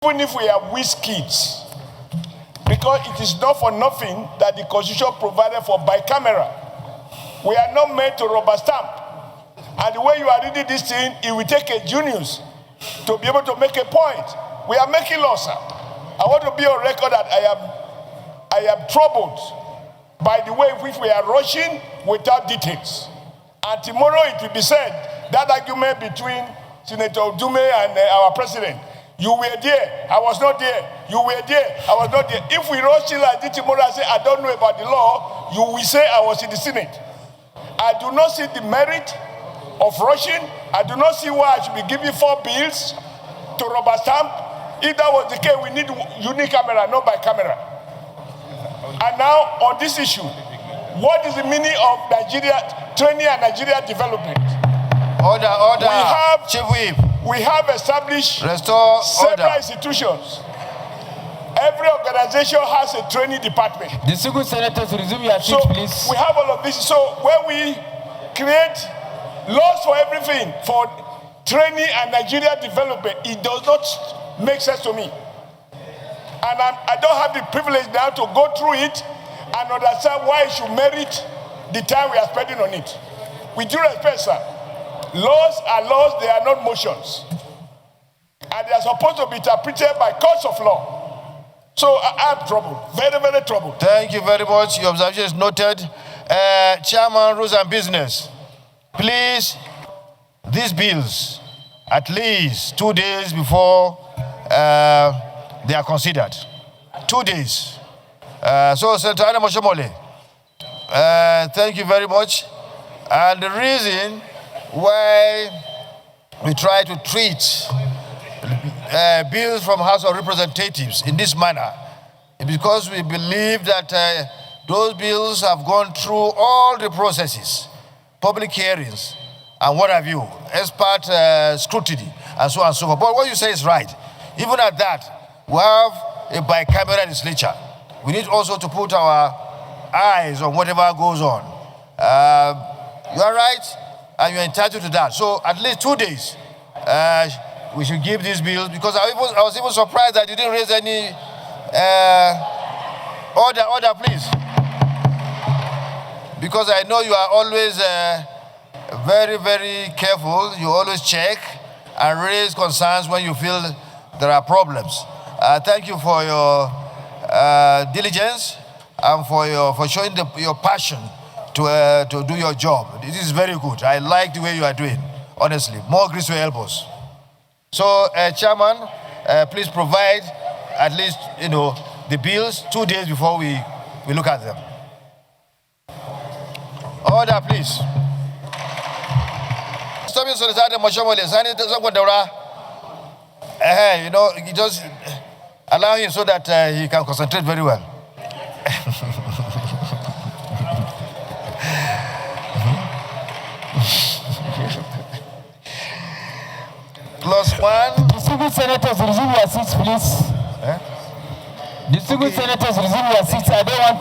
Even if we are whiz kids, because it is not for nothing that the Constitution provided for bicameral. We are not made to rubber stamp. And the way you are reading this thing, it will take a genius to be able to make a point. We are making laws, sir. I want to be on record that I am troubled by the way in which we are rushing without details. And tomorrow it will be said that argument between Senator Dume and our president. You were there, I was not there. You were there, I was not there. If we rush it like this tomorrow and say, I don't know about the law, you will say I was in the Senate. I do not see the merit of rushing. I do not see why I should be giving 4 bills to rubber stamp. If that was the case, we need unicameral, not bicameral. And now, on this issue, what is the meaning of Nigeria training and Nigeria development? Order. Chief Whip. We have established Restore several order. institutions. Every organization has a training department. The single senators resume your seat, please. We have all of this. So when we create laws for everything, for training and Nigeria development, it does not make sense to me. And I don't have the privilege now to go through it and understand why it should merit the time we are spending on it. With due respect, sir, laws are laws, they are not motions. And they are supposed to be interpreted by courts of law. So I am troubled, very, very troubled. Thank you very much. Your observation is noted. Chairman, Rules and Business, please, these bills, at least 2 days before they are considered. 2 days. So, Senator Oshiomhole, thank you very much. And the reason why we try to treat bills from House of Representatives in this manner is because we believe that those bills have gone through all the processes, public hearings, and what have you, expert scrutiny, and so on and so forth. But what you say is right. Even at that, we have a bicameral legislature. We need also to put our eyes on whatever goes on. You are right, and you're entitled to that. So at least 2 days, we should give these bills, because I was even surprised that you didn't raise any order, please. Because I know you are always very, very careful. You always check and raise concerns when you feel there are problems. Thank you for your diligence and for showing your passion to do your job. This is very good. I like the way you are doing, honestly. More grace to help us. So, Chairman, please provide at least, the bills 2 days before we look at them. Order, please. Stop your solicitor, Oshiomhole. You just allow him so that he can concentrate very well. +1. Distinguished senators, resume your seats, please. Distinguished senators, resume your seats. I don't want to